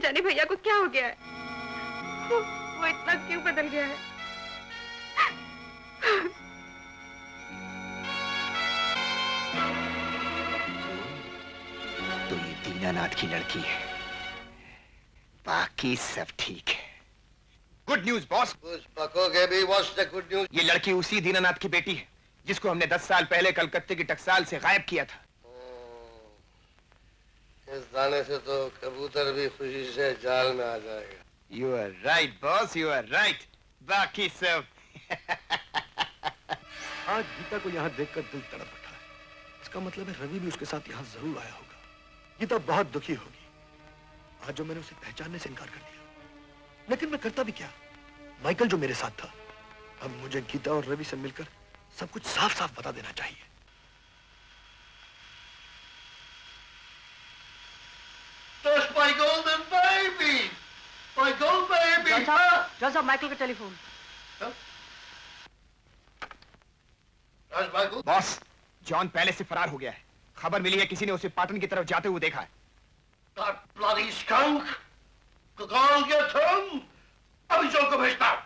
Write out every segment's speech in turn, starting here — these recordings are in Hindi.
जाने भैया को क्या हो गया है, वो इतना क्यों बदल गया है। तो ये दीनानाथ की लड़की है, बाकी सब ठीक है। Good news boss. What's the good news? ये लड़की उसी दीनानाथ की बेटी है जिसको हमने 10 साल पहले कलकत्ते की टकसाल से गायब किया था। इस दाने से तो कबूतर भी खुशी से जाल में आ जाएगा। You are right boss, you are right. बाकी सब आज गीता को यहाँ देखकर दिल तड़प उठा है। इसका मतलब है रवि भी उसके साथ यहाँ जरूर आया होगा। गीता बहुत दुखी होगी आज जो मैंने उसे पहचानने से इनकार कर दिया। लेकिन मैं करता भी क्या, माइकल जो मेरे साथ था। अब मुझे गीता और रवि से मिलकर सब कुछ साफ साफ बता देना चाहिए। That's my golden baby, my gold baby. John साहब माइकल का टेलीफोन। बॉस, जॉन पहले से फरार हो गया है। खबर मिली है किसी ने उसे पाटन की तरफ जाते हुए देखा है। That bloody skunk! कौन गया तुम? अभी जॉन को भेजता हूं।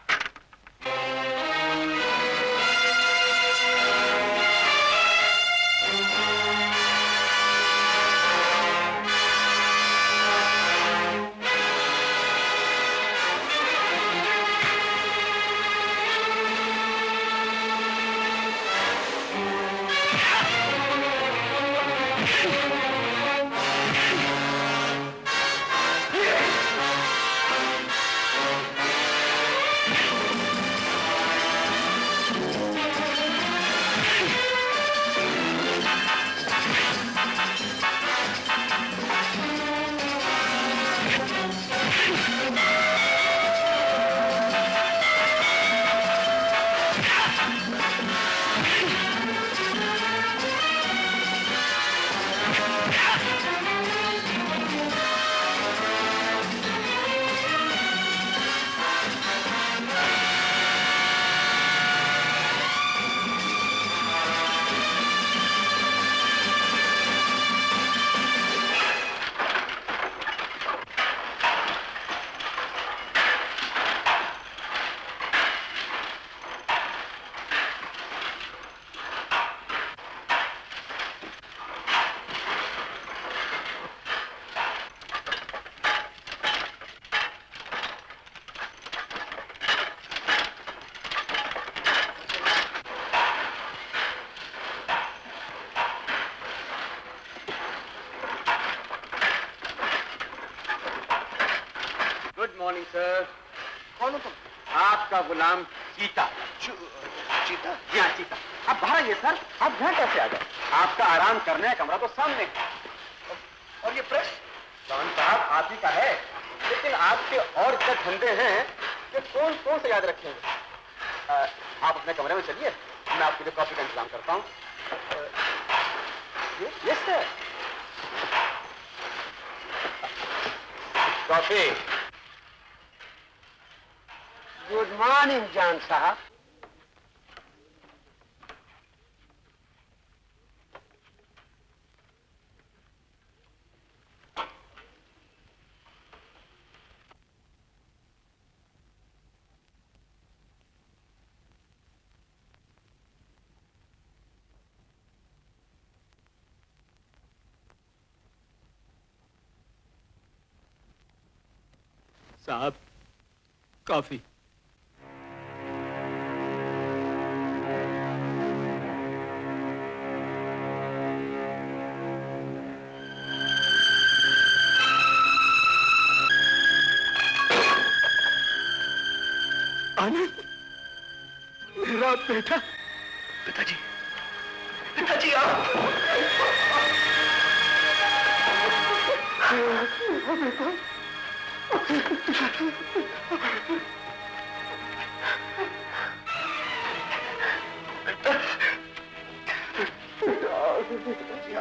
कौन हो तुम? आपका गुलाम चीता। चीता? जी हाँ चीता। आप बाहर आइए सर। आप यहाँ कैसे आ गए? आपका आराम करने का कमरा तो सामने है। और ये प्रेस? जॉन साहब आप ही का है, लेकिन आपके और इतने धंधे हैं कि कौन कौन से याद रखेंगे। आप अपने कमरे में चलिए, मैं आपके लिए कॉफी का इंतजाम करता हूँ। Yes sir. Coffee. Good morning John साहब। साहब कॉफी। आनंद, मेरा बेटा। पिताजी, पिताजी आप।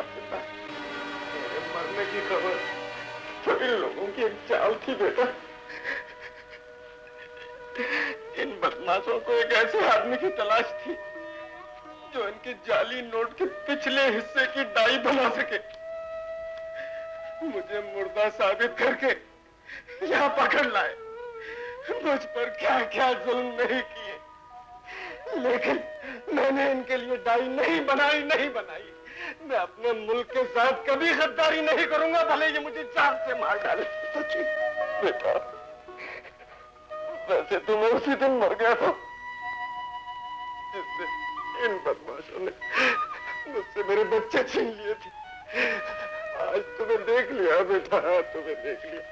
बेटा मेरे मरने की खबर सभी लोगों की एक चाल थी बेटा। इन बदमाशों को एक ऐसे आदमी की तलाश थी जो इनके जाली नोट के पिछले हिस्से की डाई बना सके। मुझे मुर्दा साबित करके यहाँ पकड़ लाए। मुझ पर क्या क्या जुल्म नहीं किए, लेकिन मैंने इनके लिए डाई नहीं बनाई। मैं अपने मुल्क के साथ कभी गद्दारी नहीं करूंगा, भले ये मुझे जान से मार डाले। बेटा, वैसे तो मैं उसी दिन मर गया था जिस दिन इन बदमाशों ने मुझसे मेरे बच्चे छीन लिए थे। आज तुम्हें देख लिया बेटा, तुम्हें देख लिया।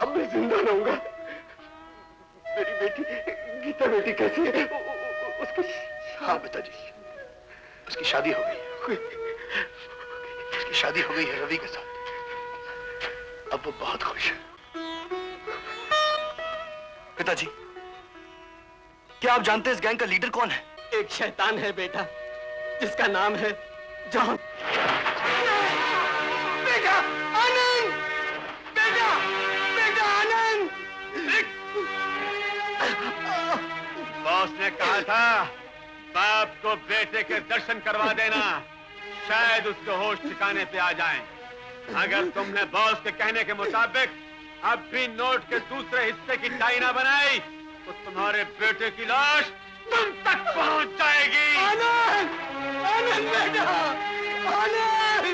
अब मैं जिंदा रहूंगा। मेरी बेटी गीता बेटी कैसी है? उसकी हाँ पिताजी, उसकी शादी हो गई है। उसकी शादी हो गई है रवि के साथ। अब वो बहुत खुश है। पिताजी, क्या आप जानते हैं इस गैंग का लीडर कौन है? एक शैतान है बेटा, जिसका नाम है जॉन। बेटा आनंद, बेटा आनंद। बॉस ने कहा था बाप को बेटे के दर्शन करवा देना, शायद उसके होश ठिकाने पे आ जाएं। अगर तुमने बॉस के कहने के मुताबिक अब भी नोट के दूसरे हिस्से की टाई ना बनाई तो तुम्हारे बेटे की लाश तुम तक पहुंच जाएगी। आनंद, आनंद बेटा, आनंद,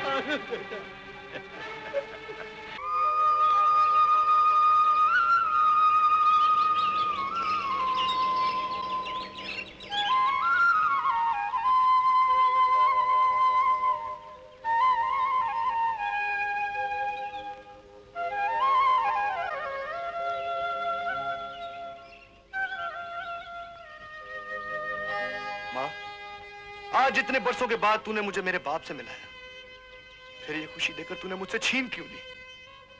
आनंद बेटा। आज इतने बरसों के बाद तूने मुझे मेरे बाप से मिलाया, फिर ये खुशी देकर तूने मुझसे छीन क्यों ली?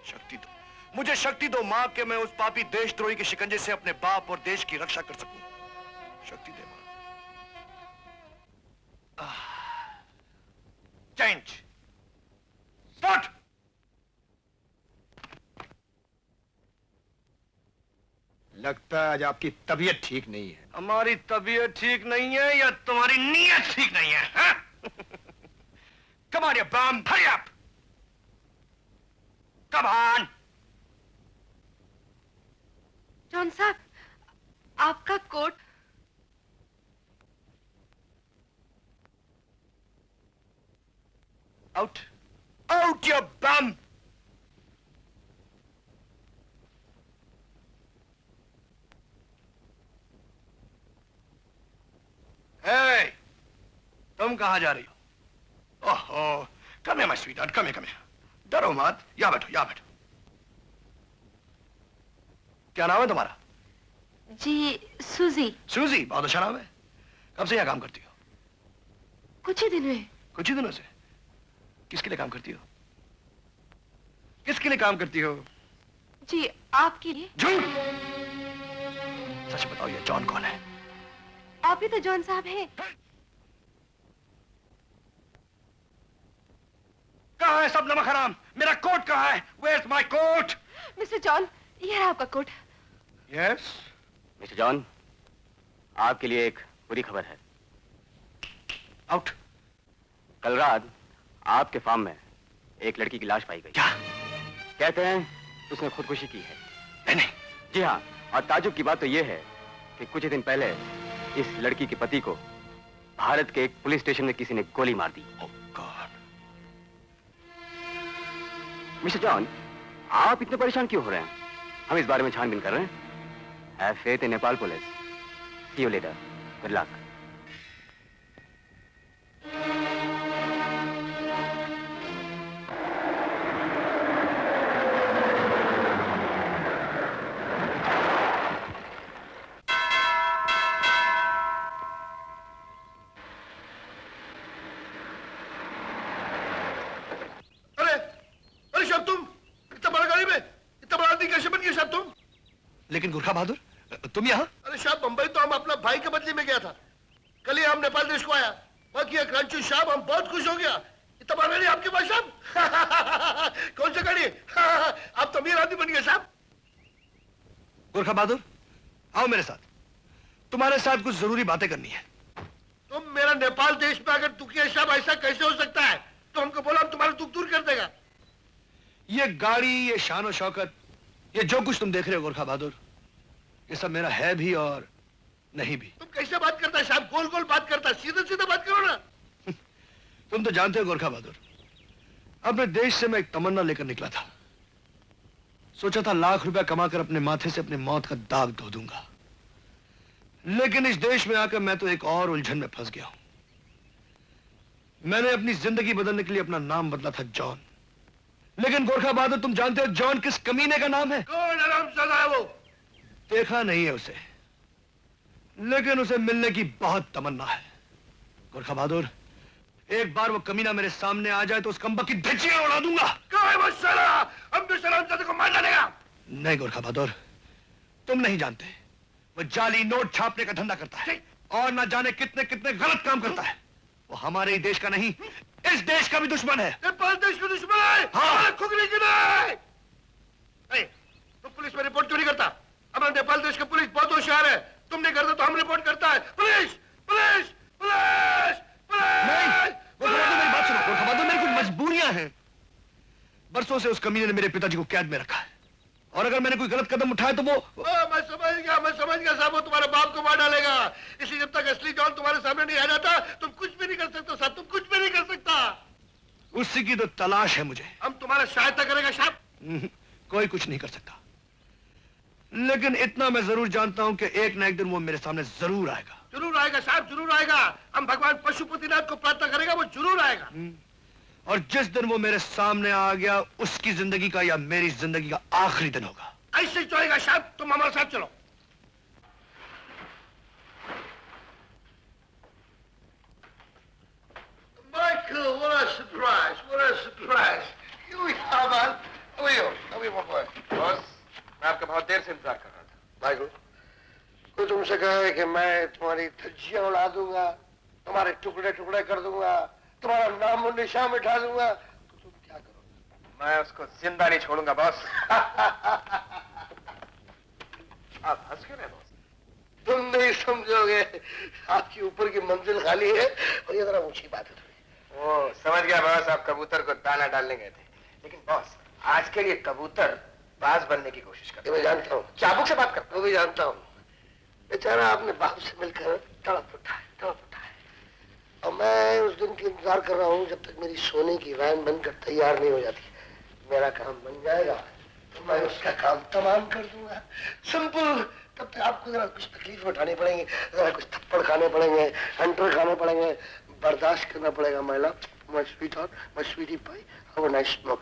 शक्ति दो, मुझे शक्ति दो मां, कि मैं उस पापी देशद्रोही के शिकंजे से अपने बाप और देश की रक्षा कर सकूं। शक्ति दे मां। Change start. लगता है आज आपकी तबीयत ठीक नहीं है। हमारी तबीयत ठीक नहीं है या तुम्हारी नीयत ठीक नहीं है? Come on, you bum! Hurry up! Come on! John साहब, आपका coat. Out! Out, you bum! Hey! तुम कहां जा रही हो? ओहो, come here, my sweetheart, come here. डरो मत, यहाँ बैठो। क्या नाम है तुम्हारा? जी, सूजी। सूजी, बहुत अच्छा नाम है। कब से यहाँ काम करती हो? कुछ ही दिन हुए। कुछ ही दिनों से। किसके लिए काम करती हो? किसके लिए काम करती हो? जी, आपके लिए। झूठ! सच बताओ, ये जॉन कौन है? आप ही तो जॉन साहब हैं। कहाँ है सब नमक हराम? मेरा कोट कहाँ है? Where's my coat? Mister John, ये है आपका कोट। Yes? मिस्टर जॉन, आपके लिए एक बुरी खबर है। Out. कल रात आपके फार्म में एक लड़की की लाश पाई गई। क्या? कहते हैं उसने खुदकुशी की है। मैंने? जी हाँ, और ताजुब की बात तो ये है कि कुछ ही दिन पहले इस लड़की के पति को भारत के एक पुलिस स्टेशन में किसी ने गोली मार दी। Oh God. मिस्टर जॉन, आप इतने परेशान क्यों हो रहे हैं? हम इस बारे में छानबीन कर रहे हैं। Have faith in Nepal police. See you later. Good luck. अरे शायद तुम इतना बड़ा गाड़ी में इतना बड़ा आदमी कैसे बन गए शायद तुम? लेकिन गुरखा बहादुर, तुम यहाँ? अरे शायद बंबई तो हम अपना भाई के बदले में गया था। कल ही हम नेपाल देश को आया। बाकी क्रांचू साहब, हम बहुत खुश हो गया। इतना बड़ा गाड़ी आपके पास साहब? कौन सा गाड़ी? आप तो अमीर आदमी बन गए साहब। गुरखा बहादुर, आओ मेरे साथ। तुम्हारे साथ कुछ जरूरी बातें करनी है। तुम मेरा नेपाल देश में अगर दुखी है साहब, ऐसा कैसे हो सकता है? तो हमको बोला, हम तुम्हारा दुख दूर कर देगा। ये गाड़ी, ये शान और शौकत, ये जो कुछ तुम देख रहे हो गोरखा बहादुर, ये सब मेरा है भी और नहीं भी। तुम कैसे बात करता है साहब? गोल गोल बात करता है, सीधे सीधे बात करो ना। तुम तो जानते हो गोरखा बहादुर, अपने देश से मैं एक तमन्ना लेकर निकला था। सोचा था लाख रुपया कमाकर अपने माथे से अपनी मौत का दाग धो दूंगा, लेकिन इस देश में आकर मैं तो एक और उलझन में फंस गया हूं। मैंने अपनी जिंदगी बदलने के लिए अपना नाम बदला था जॉन, लेकिन गोरखा बहादुर तुम जानते हो जॉन किस कमीने का नाम है? कौन हरामजादा है वो? देखा नहीं है उसे, लेकिन उसे मिलने की बहुत तमन्ना है। गोरखा बहादुर, एक बार वो कमीना मेरे सामने आ जाए तो उस कम्बक की धज्जियां उड़ा दूंगा। कहाँ है वो साला? हम भी हरामजादे को मार डालेगा। नहीं गोरखा बहादुर, तुम नहीं जानते, वो जाली नोट छापने का धंधा करता है और ना जाने कितने कितने गलत काम करता है। वो हमारे ही देश का नहीं, इस देश का भी दुश्मन है। नेपाल देश का दुश्मन है? हाँ। खुगरी की नहीं। तुम पुलिस में रिपोर्ट क्यों नहीं करता? हमारे नेपाल देश का पुलिस बहुत होशियार है। तुम नहीं करते तो हम रिपोर्ट करता है। पुलिस पुलिस पुलिस नहीं पुलिस गोरखा बहादुर, मेरी बात सुनो। गोरखा बहादुर, मेरी कुछ मजबूरियां हैं। बरसों से उस कमीने ने मेरे पिताजी को कैद में रखा है, और अगर मैंने कोई गलत कदम उठाया तो वो मैं समझ गया साहब, वो तुम्हारे बाप को मार डालेगा। इसलिए जब तक असली जॉन तुम्हारे सामने नहीं आ जाता तुम कुछ भी नहीं कर सकते साहब, तुम कुछ भी नहीं कर सकता। उसी की तो तलाश है मुझे। हम तुम्हारा सहायता करेगा साहब। कोई कुछ नहीं कर सकता, लेकिन इतना मैं जरूर जानता हूं कि एक ना एक दिन वो मेरे सामने जरूर आएगा। जरूर आएगा साहब, जरूर आएगा। हम भगवान पशुपतिनाथ को प्रार्थना करेगा, वो जरूर आएगा। और जिस दिन वो मेरे सामने आ गया, उसकी जिंदगी का या मेरी जिंदगी का आखिरी दिन होगा। ऐसे ही चलेगा साहब, तुम हमारे साथ चलो। Michael, what a surprise! What a surprise! Here we are, man. How are you? How are you, my boy? Boss, मैं आपका बहुत देर से इंतजार कर रहा था। माइकल, कोई तुमसे कहे कि मैं तुम्हारी धज्जियां उड़ा दूंगा, तुम्हारे टुकड़े टुकड़े कर दूंगा, तुम्हारा नाम और निशान मिटा दूंगा, तो तुम क्या करोगे? मैं उसको जिंदा नहीं छोड़ूंगा बॉस। आप हंस क्यों रहे बॉस? तुम नहीं समझोगे, आपकी ऊपर की मंजिल खाली है और ये जरा ऊंची बात है थोड़ी। ओ, समझ गया बॉस, आप कबूतर को दाना डालने गए थे। लेकिन बॉस, आज के लिए कबूतर बाज बनने की कोशिश करते मैं जानता हूँ, चाबुक से बात करता वो भी जानता हूँ। बेचारा अपने बाप से मिलकर तड़प उठा है। और मैं उस दिन की इंतजार कर रहा हूँ जब तक मेरी सोने की वैन बनकर तैयार नहीं हो जाती। मेरा काम बन जाएगा तो मैं उसका काम तमाम कर दूंगा। सिंपल। तब तक आपको जरा कुछ तकलीफ उठानी पड़ेंगी, जरा कुछ थप्पड़ खाने पड़ेंगे, हंटर खाने पड़ेंगे, बर्दाश्त करना पड़ेगा। My love, my sweetheart, my sweetie pie, have a nice smoke.